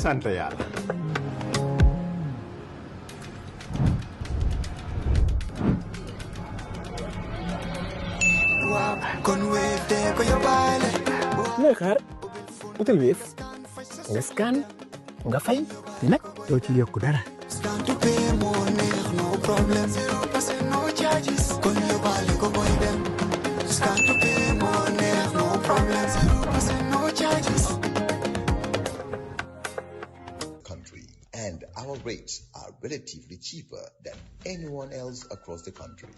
sant yàlla. looy xaar utal Wave nga scan nga fay nag doo ci yokku dara. Country, and our rates are relatively cheaper than anyone else across the country.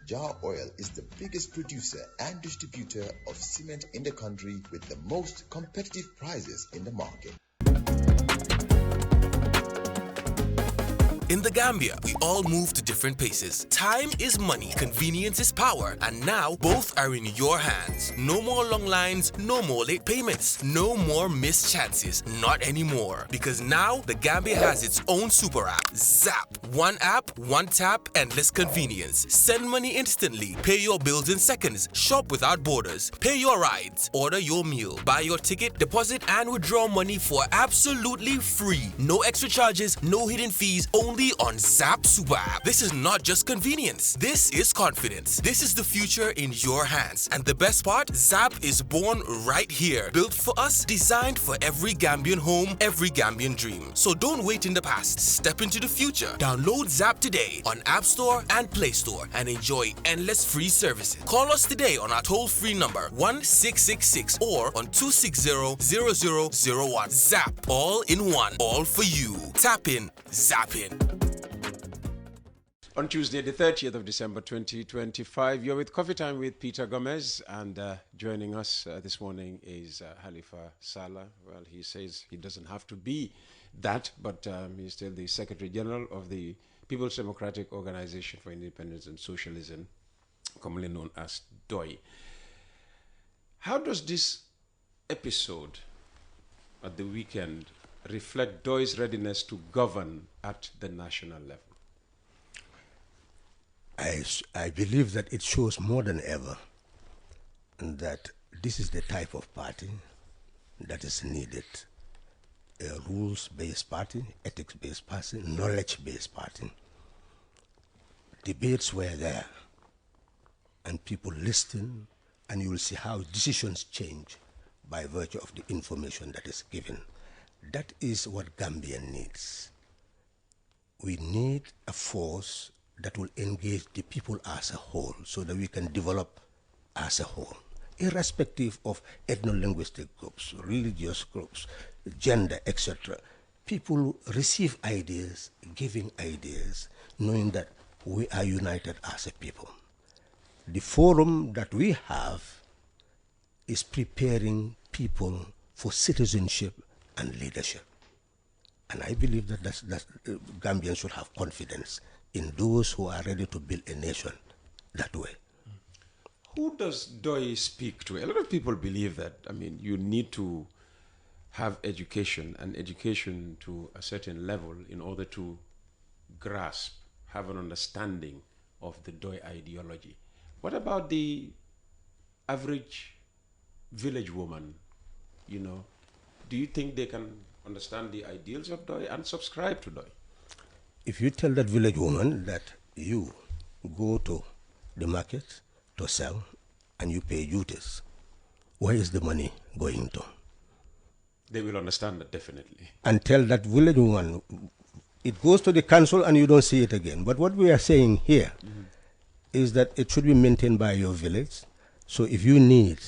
Jar Oil is the biggest producer and distributor of cement in the country with the most competitive prices in the market. In the Gambia, we all move to different paces. Time is money, convenience is power, and now both are in your hands. No more long lines, no more late payments, no more missed chances, not anymore. Because now the Gambia has its own super app, Zap. One app, one tap, endless convenience. Send money instantly, pay your bills in seconds, shop without borders, pay your rides, order your meal, buy your ticket, deposit and withdraw money for absolutely free. No extra charges, no hidden fees, only on Zap Super App. This is not just convenience. This is confidence. This is the future in your hands. And the best part, Zap is born right here. Built for us, designed for every Gambian home, every Gambian dream. So don't wait in the past. Step into the future. Download Zap today on App Store and Play Store and enjoy endless free services. Call us today on our toll-free number 1666 or on 260-0001. Zap. All in one. All for you. Tap in. Zap in. On Tuesday, the 30th of December 2025, you're with Coffee Time with Peter Gomez, and joining us this morning is Halifa Sallah. Well, he says he doesn't have to be that, but he's still the Secretary General of the People's Democratic Organization for Independence and Socialism, commonly known as DOI. How does this episode at the weekend reflect DOI's readiness to govern at the national level? I believe that it shows more than ever that this is the type of party that is needed. A rules-based party, ethics-based party, knowledge-based party. Debates were there, and people listened, and you will see how decisions change by virtue of the information that is given. That is what Gambia needs. We need a force that will engage the people as a whole so that we can develop as a whole, irrespective of ethno-linguistic groups, religious groups, gender, etc. People receive ideas, giving ideas, knowing that we are united as a people. The forum that we have is preparing people for citizenship and leadership. And I believe that Gambians should have confidence in those who are ready to build a nation that way. Who does DOI speak to? A lot of people believe that, you need to have education, and education to a certain level in order to grasp, have an understanding of the DOI ideology. What about the average village woman? Do you think they can understand the ideals of DOI and subscribe to DOI? If you tell that village woman that you go to the market to sell and you pay duties, where is the money going to? They will understand that, definitely. And tell that village woman, it goes to the council and you don't see it again. But what we are saying here is that it should be maintained by your village. So if you need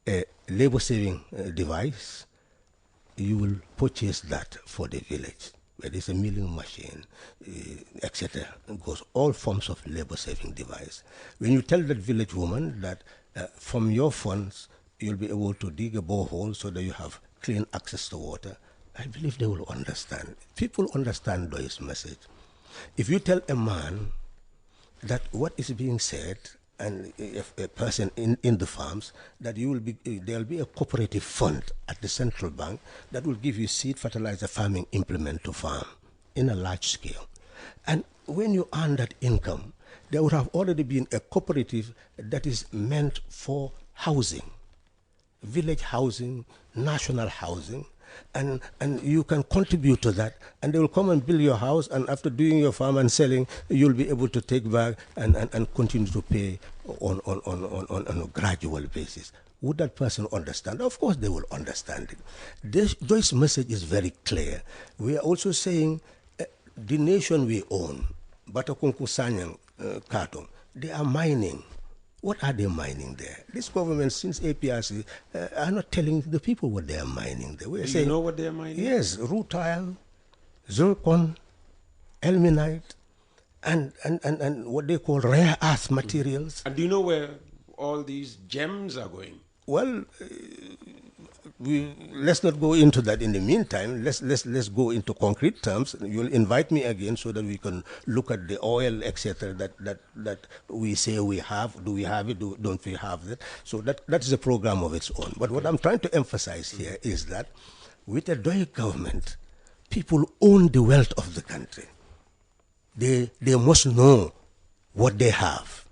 a labor-saving device, you will purchase that for the village. Where there's a milling machine, etc. It goes all forms of labor-saving device. When you tell that village woman that from your funds you'll be able to dig a borehole so that you have clean access to water, I believe they will understand. People understand DOI's message. If you tell a man that what is being said, and if a person in the farms, that there'll be a cooperative fund at the central bank that will give you seed, fertilizer, farming implement to farm in a large scale. And when you earn that income, there would have already been a cooperative that is meant for housing, village housing, national housing, and you can contribute to that, and they will come and build your house, and after doing your farm and selling, you'll be able to take back and continue to pay on a gradual basis. Would that person understand? Of course they will understand it. This message is very clear. We are also saying the nation we own, Batakunku Sanyang, Katong, they are mining. What are they mining there? This government, since APRC, are not telling the people what they are mining there. We are saying, you know what they are mining? Yes, rutile, zircon, ilmenite, and what they call rare earth materials. And do you know where all these gems are going? Well, let's not go into that in the meantime. Let's go into concrete terms. You'll invite me again so that we can look at the oil, etc. That we say we have. Do we have it? Don't we have it? So that is a program of its own. But what I'm trying to emphasize here is that with a Doi government, people own the wealth of the country. They must know what they have,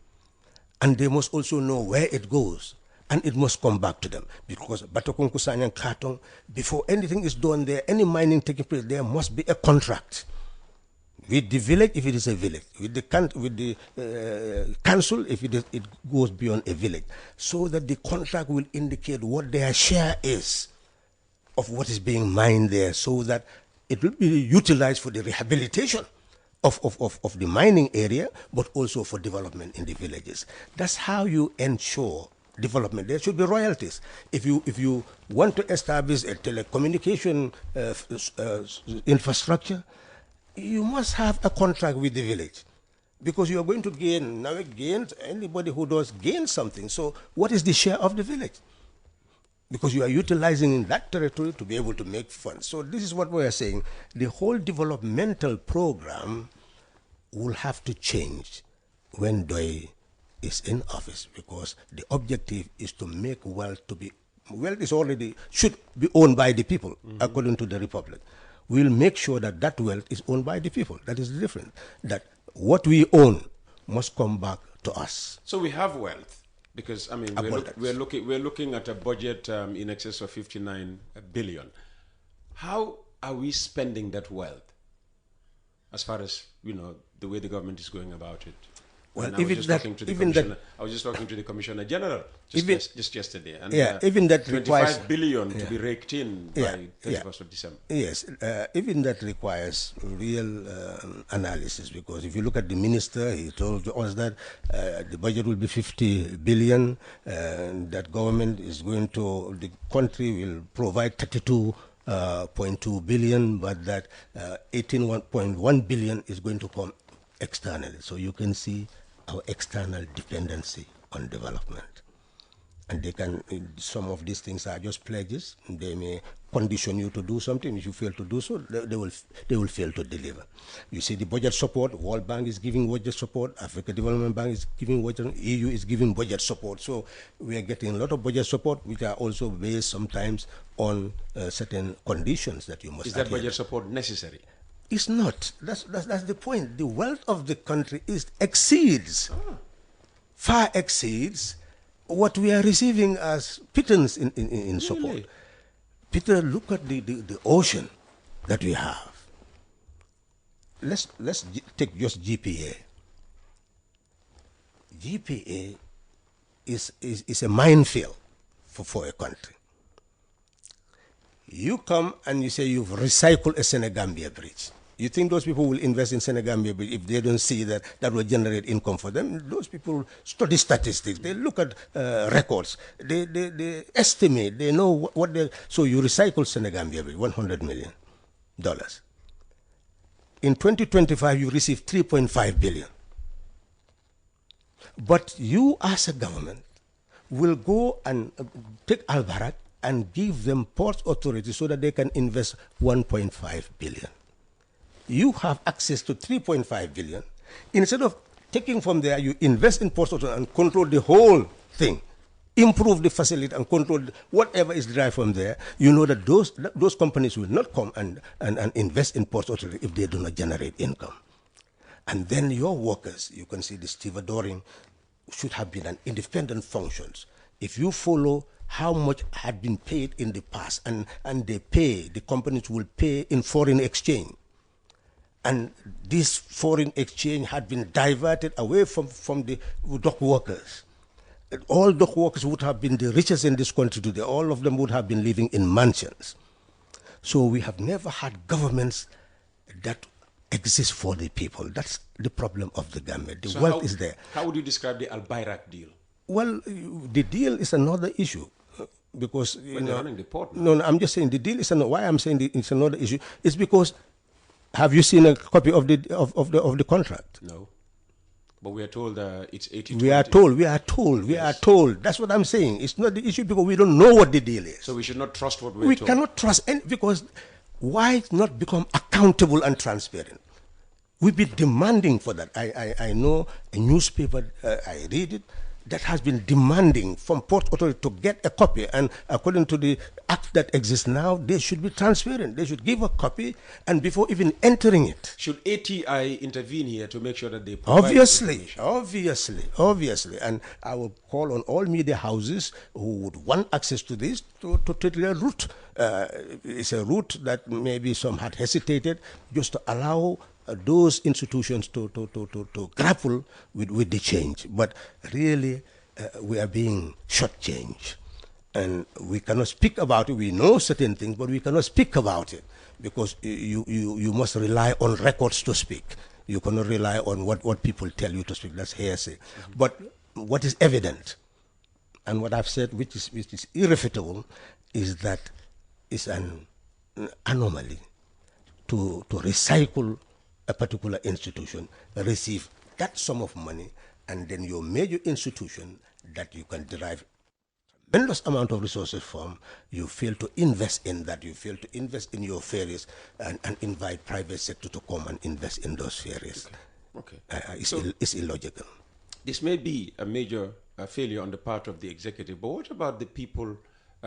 and they must also know where it goes. And it must come back to them, because Batakunku Sanyang Katong, before anything is done there, any mining taking place, there must be a contract with the village, if it is a village, with the council, if it goes beyond a village, so that the contract will indicate what their share is of what is being mined there, so that it will be utilized for the rehabilitation of the mining area, but also for development in the villages. That's how you ensure development. There should be royalties. If you want to establish a telecommunication infrastructure, you must have a contract with the village, because you are going to gain. Now it gains, anybody who does gain something. So what is the share of the village? Because you are utilizing that territory to be able to make funds. So this is what we are saying. The whole developmental program will have to change when Doi is in office, because the objective is to make wealth is already should be owned by the people, according to the Republic. We'll make sure that that wealth is owned by the people. That is the difference. That what we own must come back to us. So we have wealth, because I mean we're looking at a budget in excess of 59 billion. How are we spending that wealth, as far as the way the government is going about it? Well, I was just talking to the Commissioner General just yesterday, and even that 25 billion to be raked in by 31st of December. Yes, even that requires real analysis, because if you look at the minister, he told us that the budget will be 50 billion, that government is going to, the country will provide 32.2 billion, but that 18.1 billion is going to come externally. So you can see our external dependency on development. And some of these things are just pledges. They may condition you to do something. If you fail to do so, they will fail to deliver. You see the budget support, World Bank is giving budget support, Africa Development Bank is giving budget, EU is giving budget support. So we are getting a lot of budget support, which are also based sometimes on certain conditions that you must Is that budget support necessary? It's not. That's the point. The wealth of the country far exceeds what we are receiving as pittance in support. Really? Peter, look at the ocean that we have. Let's take just GPA. GPA is a minefield for a country. You come and you say you've recycled a Senegambia bridge. You think those people will invest in Senegambia bridge if they don't see that will generate income for them? Those people study statistics. They look at records. They estimate. They know what they... So you recycle Senegambia bridge, $100 million. In 2025, you receive 3.5 billion. But you as a government will go and take Albarak and give them port authority so that they can invest 1.5 billion. You have access to 3.5 billion. Instead of taking from there, you invest in port authority and control the whole thing, improve the facility and control whatever is derived from there. You know that those companies will not come and invest in port authority if they do not generate income. And then your workers, you can see the stevedoring should have been an independent functions. If you follow how much had been paid in the past, and the companies will pay in foreign exchange. And this foreign exchange had been diverted away from the dock workers. All dock workers would have been the richest in this country today. All of them would have been living in mansions. So we have never had governments that exist for the people. That's the problem of the Gambia. The wealth is there. How would you describe the Al Bayrak deal? Well, the deal is another issue. Because When they're running the port now. no, I'm just saying the deal is why I'm saying it's another issue is because have you seen a copy of the contract? No. But we are told it's 80-20. We are told. That's what I'm saying. It's not the issue because we don't know what the deal is. So we should not trust what we're We told. cannot trust any, because why not become accountable and transparent? We've been demanding for that. I know a newspaper, I read it, that has been demanding from Port Authority to get a copy, and according to the act that exists now, they should be transparent. They should give a copy, and before even entering it. Should ATI intervene here to make sure that they provide Obviously, and I will call on all media houses who would want access to this to take their route. It's a route that maybe some had hesitated, just to allow those institutions to grapple with the change. But really, we are being shortchanged. And we cannot speak about it. We know certain things, but we cannot speak about it because you must rely on records to speak. You cannot rely on what people tell you to speak. That's hearsay. But what is evident, and what I've said, which is irrefutable, is that it's an anomaly to recycle a particular institution, receive that sum of money, and then your major institution that you can derive tremendous amount of resources from, you fail to invest in that, you fail to invest in your ferries and invite private sector to come and invest in those ferries. Okay. It's illogical. This may be a major failure on the part of the executive, but what about the people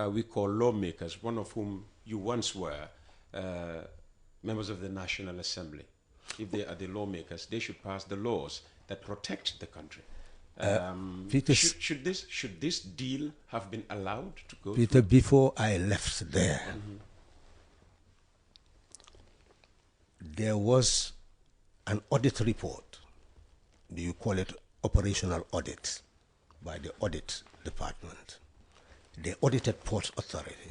we call lawmakers, one of whom you once were, members of the National Assembly? If they are the lawmakers, they should pass the laws that protect the country. Should this deal have been allowed to go Peter, through? before I left there, there was an audit report. Do you call it operational audit? By the audit department. They audited Ports Authority,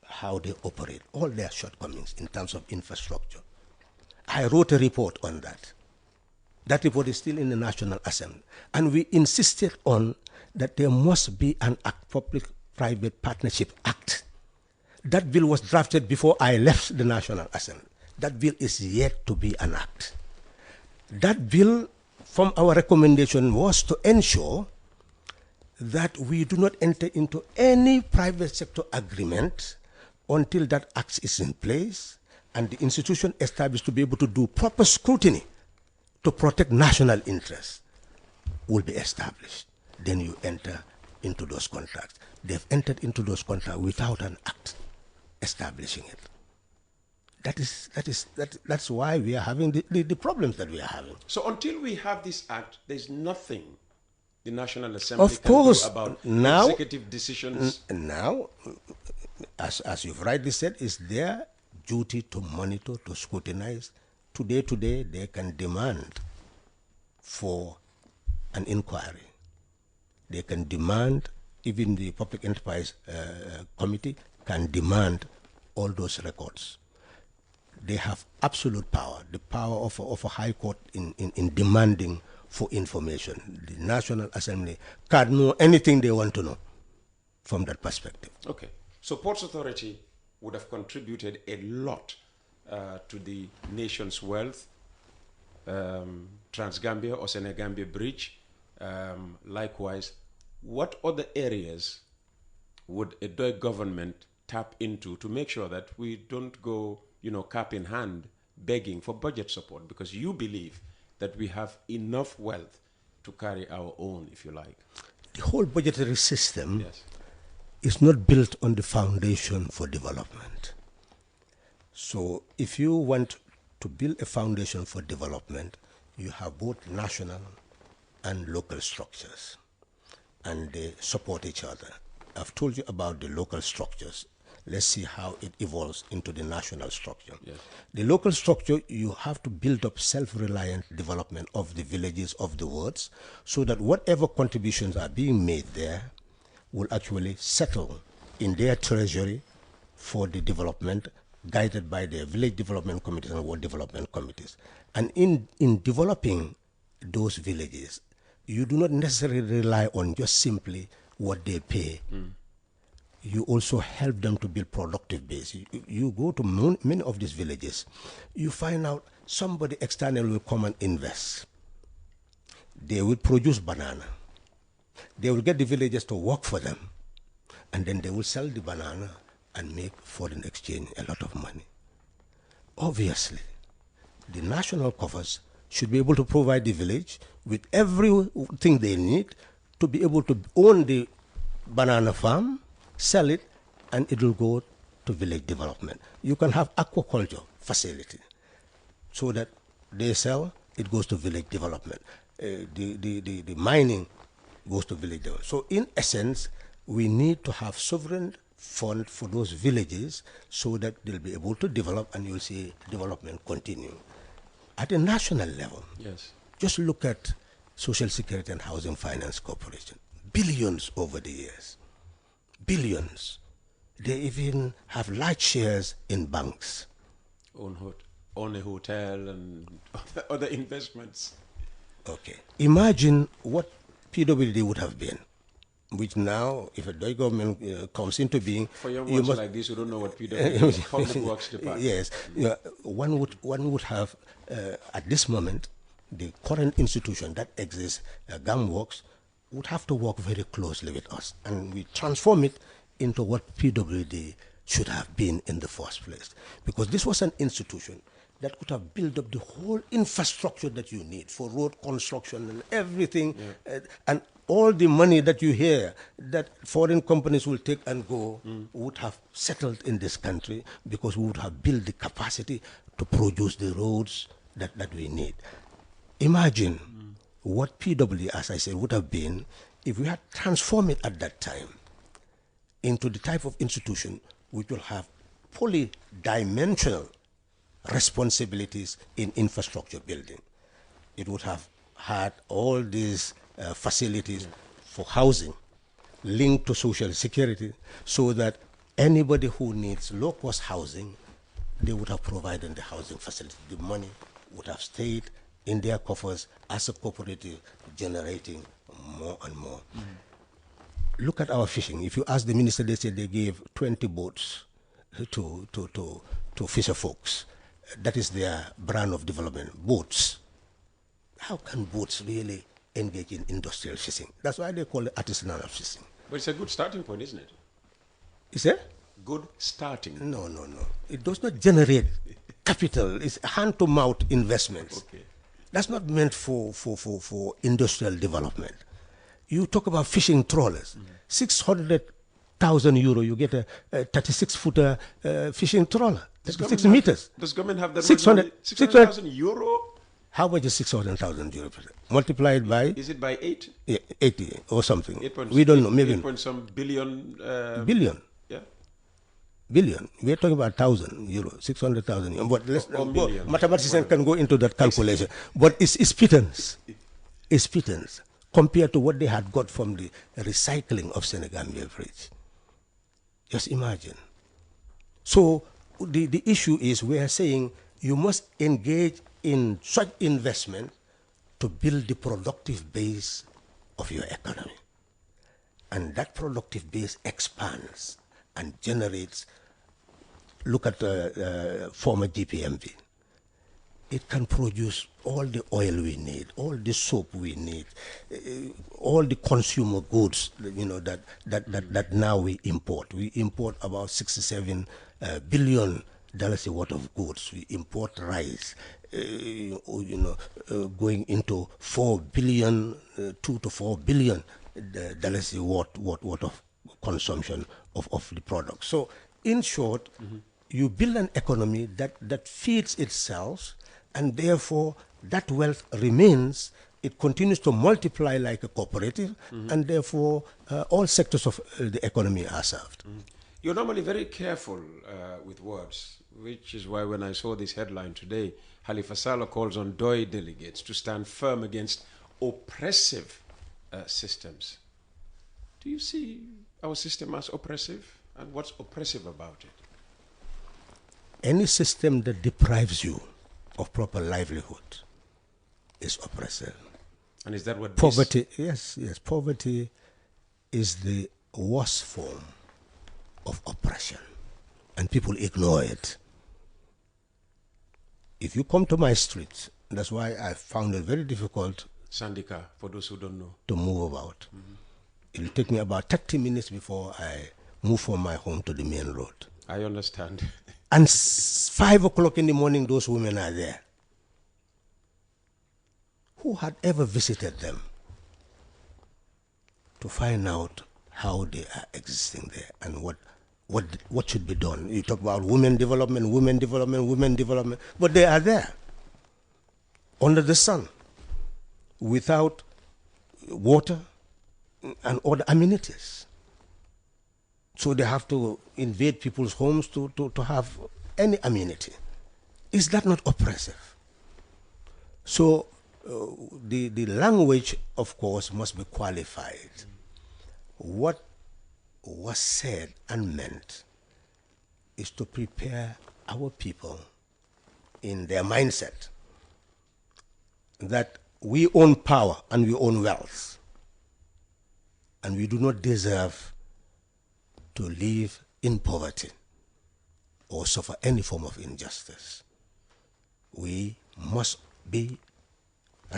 how they operate, all their shortcomings in terms of infrastructure. I wrote a report on that. That report is still in the National Assembly. And we insisted on that there must be an Public-Private Partnership Act. That bill was drafted before I left the National Assembly. That bill is yet to be an act. That bill, from our recommendation, was to ensure that we do not enter into any private sector agreement until that act is in place and the institution established to be able to do proper scrutiny to protect national interests will be established. Then you enter into those contracts. They've entered into those contracts without an act establishing it. That's why we are having the problems that we are having. So until we have this act, there's nothing the National Assembly Of course, can do about now, executive decisions. Now, as you've rightly said, it's their duty to monitor, to scrutinize. Today, they can demand for an inquiry. They can demand, even the Public Enterprise Committee can demand all those records. They have absolute power, the power of a high court in demanding for information. The National Assembly can know anything they want to know from that perspective. Okay. So Ports Authority would have contributed a lot to the nation's wealth, Trans-Gambia or Senegambia Bridge. Likewise, what other areas would a Doi government tap into to make sure that we don't go, cap in hand, begging for budget support? Because you believe that we have enough wealth to carry our own, if you like. The whole budgetary system is not built on the foundation for development. So if you want to build a foundation for development, you have both national and local structures, and they support each other. I've told you about the local structures. Let's see how it evolves into the national structure. Yes. The local structure, you have to build up self-reliant development of the villages, of the wards, so that whatever contributions are being made there will actually settle in their treasury for the development, guided by their village development committees and ward development committees. And in developing those villages, you do not necessarily rely on just simply what they pay. You also help them to build productive base. You go to many of these villages, you find out somebody external will come and invest. They will produce banana. They will get the villagers to work for them. And then they will sell the banana and make foreign exchange a lot of money. Obviously, the national coffers should be able to provide the village with everything they need to be able to own the banana farm, sell it, and it will go to village development. You can have aquaculture facility so that they sell, it goes to village development. The mining goes to village development. So in essence, we need to have sovereign fund for those villages so that they'll be able to develop, and you'll see development continue. At a national level, Yes. just look at Social Security and Housing Finance Corporation. Billions over the years. Billions. They even have large shares in banks. Own a hotel and other investments. Okay. Imagine what PWD would have been, which now, if a Dutch government comes into being, For young ones like this who don't know what PW is, Public Works Department. Yes, one would have at this moment the current institution that exists, GAMWorks, would have to work very closely with us, and we transform it into what PWD should have been in the first place, because this was an institution that could have built up the whole infrastructure that you need for road construction and everything, and all the money that you hear that foreign companies will take and go would have settled in this country, because we would have built the capacity to produce the roads that we need. Imagine what PW, as I said, would have been if we had transformed it at that time into the type of institution which will have polydimensional responsibilities in infrastructure building. It would have had all these facilities for housing linked to social security, so that anybody who needs low-cost housing, they would have provided the housing facility. The money would have stayed in their coffers as a cooperative, generating more and more. Look at our fishing. If you ask the minister, they said they gave 20 boats to fisher folks. That is their brand of development, boats. How can boats really engage in industrial fishing? That's why they call it artisanal fishing. But it's a good starting point, isn't it? Is it? Good starting. No. It does not generate capital. It's hand-to-mouth investments. Okay. That's not meant for industrial development. You talk about fishing trawlers. 600,000 euro, you get a 36-footer fishing trawler. 6 meters. Does government have that 600,000 euro? How much is 600,000 euro? Multiplied by? Is it by 8? Yeah, 80 or something. We don't know. Maybe 8 point some billion. Billion. Yeah. Billion. We're talking about 1,000 euro, 600,000 euro. But let's million. mathematicians can go into that calculation. But it's pittance. It's pittance compared to what they had got from the recycling of Senegambia Bridge. Just imagine. So the issue is, we are saying you must engage in such investment to build the productive base of your economy. And that productive base expands and generates. Look at former GPMB. It can produce all the oil we need, all the soap we need, all the consumer goods, that now we import. We import about $67 billion worth of goods. We import rice, going into $4 billion, $2 to $4 billion worth of consumption of the product. So, in short, you build an economy that feeds itself, and therefore that wealth remains it continues to multiply like a cooperative, and therefore all sectors of the economy are served. You're normally very careful with words, which is why when I saw this headline today, Halifa Sallah calls on DOI delegates to stand firm against oppressive systems. Do you see our system as oppressive? And what's oppressive about it? Any system that deprives you of proper livelihood is oppressive. And is that what poverty? Yes, poverty is the worst form of oppression, and people ignore it. If you come to my street, that's why I found it very difficult, Sandika, for those who don't know, to move about. It'll take me about 30 minutes before I move from my home to the main road. I understand. And 5 o'clock in the morning, those women are there. Who had ever visited them to find out how they are existing there and what should be done? You talk about women development, but they are there under the sun without water and other amenities. So they have to invade people's homes to have any amenity. Is that not oppressive? So the language, of course, must be qualified. What was said and meant is to prepare our people in their mindset that we own power and we own wealth, and we do not deserve to live in poverty or suffer any form of injustice. We must be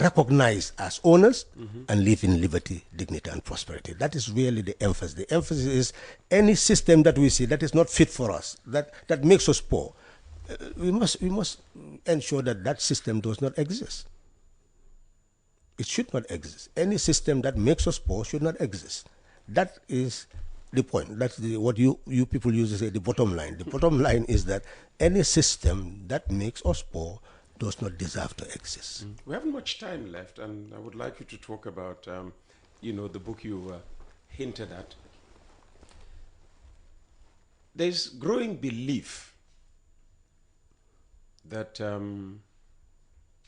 recognized as owners and live in liberty, dignity, and prosperity. That is really the emphasis. The emphasis is any system that we see that is not fit for us, that makes us poor, we must ensure that system does not exist. It should not exist. Any system that makes us poor should not exist. That is the point. That's what you people use to say the bottom line. The bottom line is that any system that makes us poor does not deserve to exist. We haven't much time left, and I would like you to talk about, the book you hinted at. There's growing belief that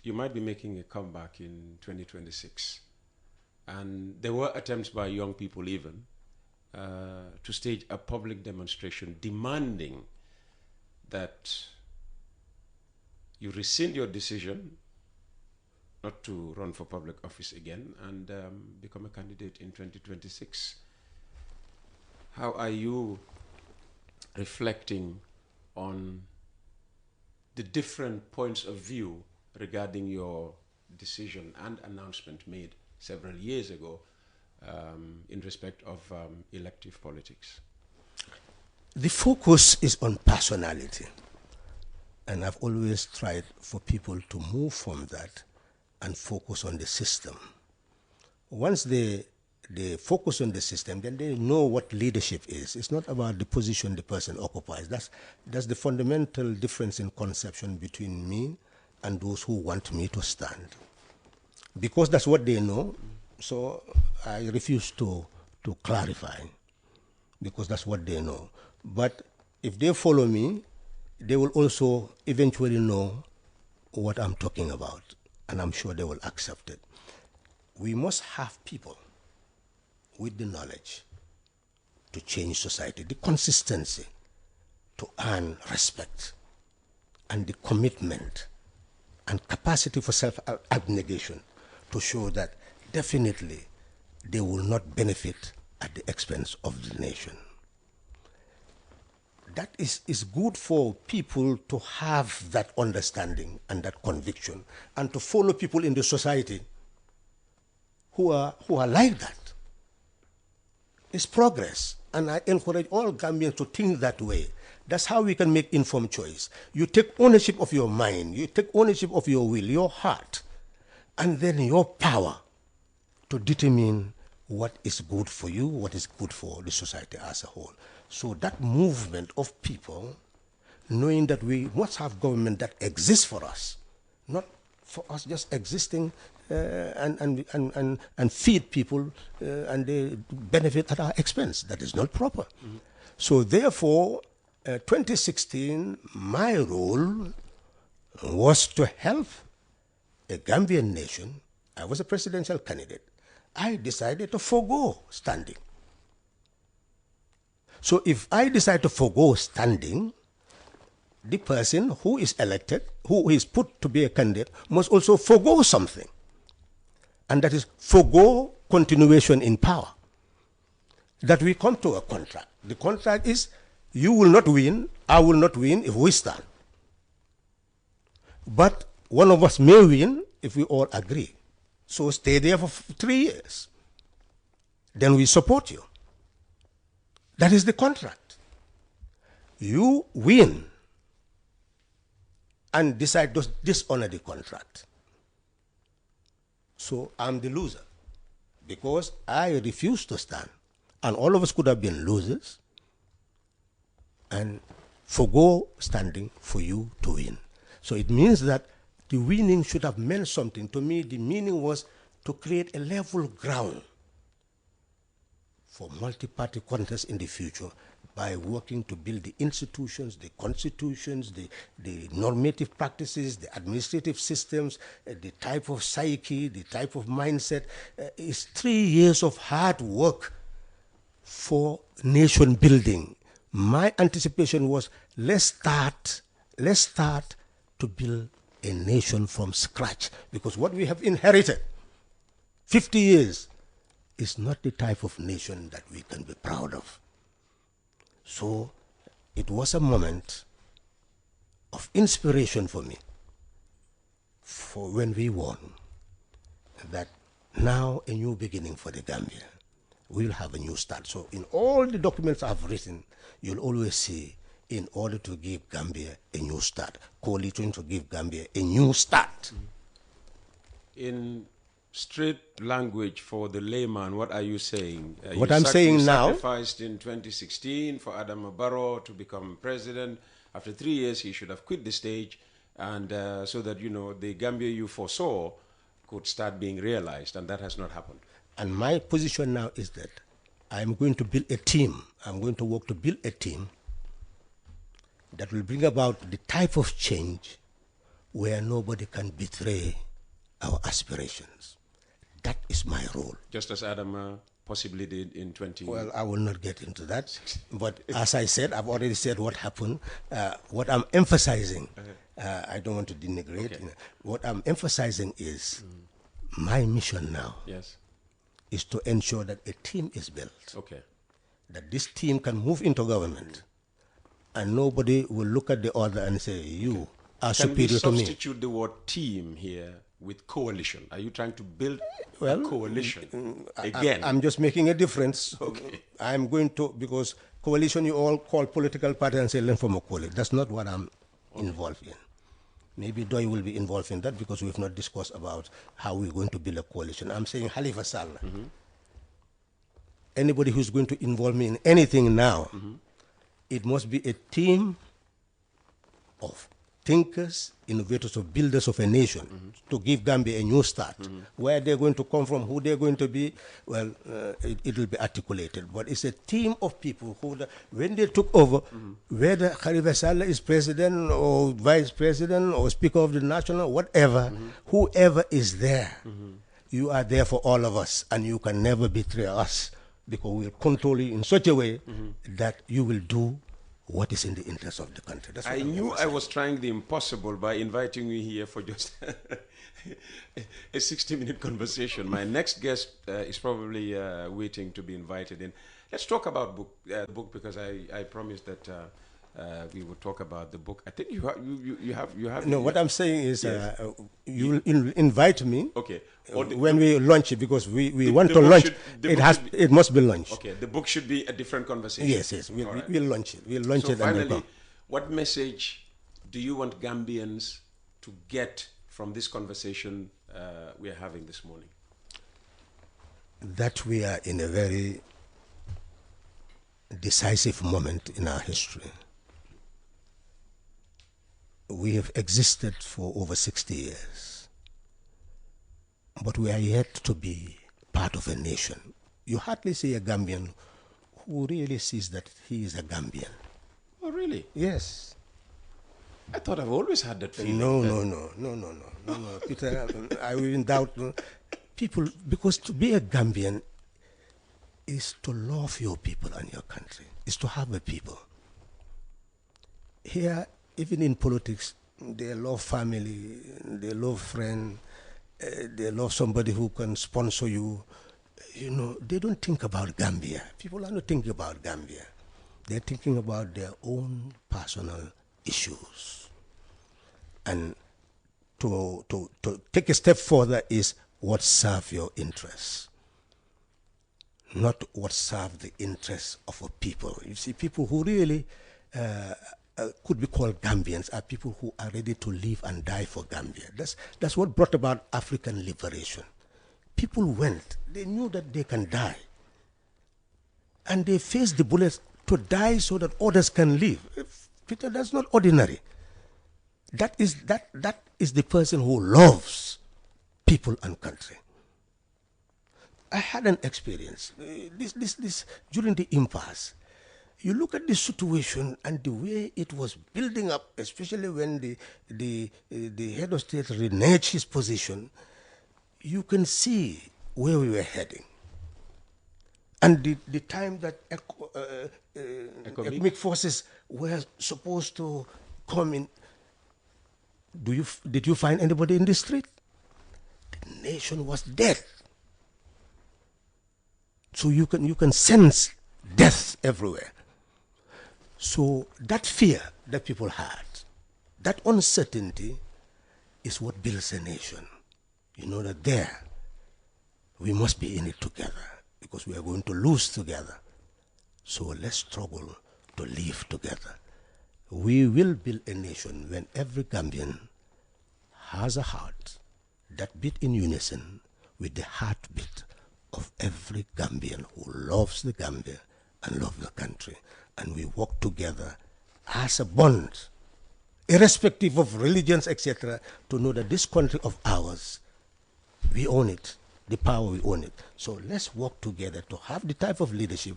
you might be making a comeback in 2026. And there were attempts by young people even to stage a public demonstration demanding that you rescind your decision not to run for public office again and become a candidate in 2026. How are you reflecting on the different points of view regarding your decision and announcement made several years ago in respect of elective politics? The focus is on personality. And I've always tried for people to move from that and focus on the system. Once they focus on the system, then they know what leadership is. It's not about the position the person occupies. That's the fundamental difference in conception between me and those who want me to stand. Because that's what they know, so I refuse to clarify, because that's what they know. But if they follow me, they will also eventually know what I'm talking about, and I'm sure they will accept it. We must have people with the knowledge to change society, the consistency to earn respect, and the commitment and capacity for self-abnegation to show that definitely they will not benefit at the expense of the nation. That is good for people to have that understanding and that conviction, and to follow people in the society who are like that. It's progress, and I encourage all Gambians to think that way. That's how we can make informed choice. You take ownership of your mind, you take ownership of your will, your heart, and then your power to determine what is good for you, what is good for the society as a whole. So that movement of people, knowing that we must have government that exists for us, not for us just existing and feed people and they benefit at our expense. That is not proper. So therefore, 2016, my role was to help a Gambian nation. I was a presidential candidate. I decided to forego standing. So if I decide to forego standing, the person who is elected, who is put to be a candidate, must also forego something. And that is forego continuation in power. That we come to a contract. The contract is, you will not win, I will not win if we stand. But one of us may win if we all agree. So stay there for 3 years. Then we support you. That is the contract. You win and decide to dishonor the contract. So I'm the loser because I refuse to stand. And all of us could have been losers and forgo standing for you to win. So it means that the winning should have meant something. To me, the meaning was to create a level ground for multi-party contest in the future by working to build the institutions, the constitutions, the normative practices, the administrative systems, the type of psyche, the type of mindset. It's 3 years of hard work for nation building. My anticipation was, let's start to build a nation from scratch, because what we have inherited 50 years is not the type of nation that we can be proud of. So it was a moment of inspiration for me for when we won, that now a new beginning for the Gambia. We'll have a new start. So in all the documents I've written, you'll always see, in order to give Gambia a new start, coalition to give Gambia a new start. In straight language for the layman, what are you saying? What I'm saying now, sacrificed in 2016 for Adama Barrow to become president. After 3 years, he should have quit the stage, and so that, you know, the Gambia you foresaw could start being realized, and that has not happened. And my position now is that I'm going to build a team. I'm going to work to build a team that will bring about the type of change where nobody can betray our aspirations. That is my role. Just as Adama possibly did in 20... Well, I will not get into that. But as I said, I've already said what happened. What I'm emphasizing, I don't want to denigrate. Okay. What I'm emphasizing is my mission now is to ensure that a team is built. Okay. That this team can move into government. And nobody will look at the other and say, you are superior to me. Can we substitute the word team here with coalition? Are you trying to build a coalition again? I'm just making a difference. Okay. I'm going to, because coalition you all call political party and say, learn from a coalition. That's not what I'm involved in. Maybe Doi will be involved in that because we've not discussed about how we're going to build a coalition. I'm saying Halifa Sallah. Anybody who's going to involve me in anything now, it must be a team of thinkers, innovators, or builders of a nation to give Gambia a new start. Where they're going to come from, who they're going to be, well, it will be articulated. But it's a team of people who, when they took over, whether Halifa Sallah is president or vice president or speaker of the national, whatever, whoever is there, you are there for all of us, and you can never betray us, because we'll control you in such a way that you will do what is in the interest of the country. That's what I knew I was trying the impossible by inviting you here for just a 60-minute conversation. My next guest is probably waiting to be invited in. Let's talk about the book, because I promised that we would talk about the book. I think you have. No, what I'm saying is, you will invite me. Okay. When we launch it, because we want to launch it must be launched. Okay, the book should be a different conversation. Yes, we'll launch it. We'll launch it. Finally, and we'll come. what message do you want Gambians to get from this conversation we are having this morning? That we are in a very decisive moment in our history. We have existed for over 60 years. but we are yet to be part of a nation. You hardly see a Gambian who really sees that he is a Gambian. Oh, really? Yes. I thought I've always had that feeling. No, Peter, I will in doubt people, because to be a Gambian is to love your people and your country, is to have a people. Here, even in politics, they love family, they love friend, they love somebody who can sponsor you. You know, they don't think about Gambia. People are not thinking about Gambia. They're thinking about their own personal issues. And to take a step further is what serves your interests, not what serves the interests of a people. You see, people who really could be called Gambians are people who are ready to live and die for Gambia. That's what brought about African liberation. People went, they knew that they can die. And they faced the bullets to die so that others can live. Peter, that's not ordinary. That is the person who loves people and country. I had an experience. This during the impasse. You look at the situation and the way it was building up, especially when the head of state reneged his position, you can see where we were heading. And the time that economic forces were supposed to come in, did you find anybody in the street? The nation was dead. So you can sense death everywhere. So that fear that people had, that uncertainty is what builds a nation. You know that there, we must be in it together because we are going to lose together. So let's struggle to live together. We will build a nation when every Gambian has a heart that beat in unison with the heartbeat of every Gambian who loves the Gambia and loves the country. And we work together as a bond, irrespective of religions, etc., to know that this country of ours, we own it, the power, we own it. So let's work together to have the type of leadership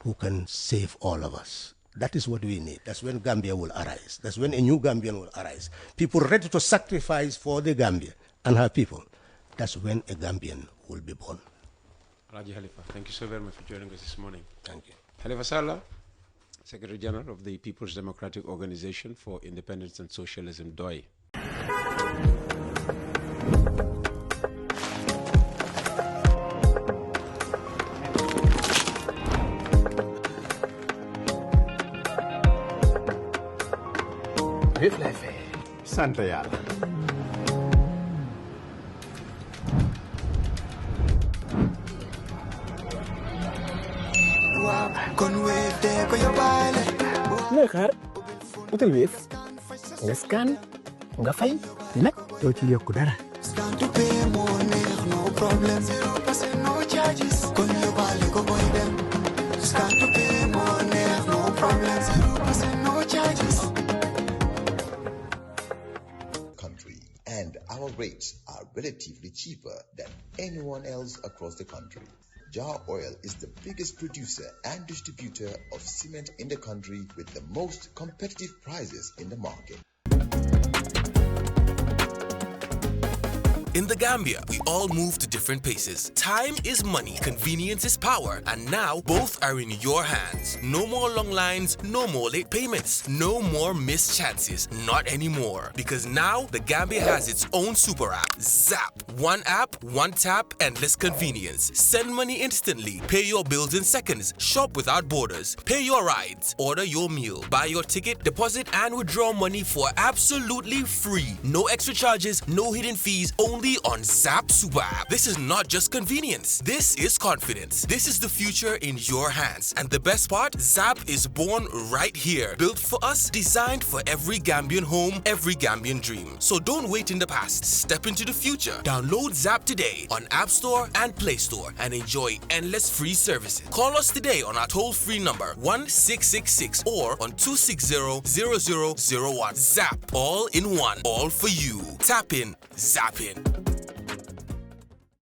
who can save all of us. That is what we need. That's when Gambia will arise. That's when a new Gambian will arise. People ready to sacrifice for the Gambia and her people. That's when a Gambian will be born. Raji Halifa, thank you so very much for joining us this morning. Thank you. Halifa Sallah, Secretary General of the People's Democratic Organization for Independence and Socialism, DOI. Sant Yàlla. looy xaar utal Wave nga scan nga fay nag doo ci yokku dara. Country, and our rates are relatively cheaper than anyone else across the country. Jar Oil is the biggest producer and distributor of cement in the country with the most competitive prices in the market. In the Gambia, we all move to different paces. Time is money, convenience is power, and now both are in your hands. No more long lines, no more late payments, no more missed chances, not anymore. Because now the Gambia has its own super app, Zap. One app, one tap, endless convenience. Send money instantly, pay your bills in seconds, shop without borders, pay your rides, order your meal, buy your ticket, deposit and withdraw money for absolutely free. No extra charges, no hidden fees, only on Zap Super App. This is not just convenience. This is confidence. This is the future in your hands. And the best part, Zap is born right here. Built for us, designed for every Gambian home, every Gambian dream. So don't wait in the past. Step into the future. Download Zap today on App Store and Play Store and enjoy endless free services. Call us today on our toll-free number 1666 or on 260-0001. Zap. All in one. All for you. Tap in. Zap in.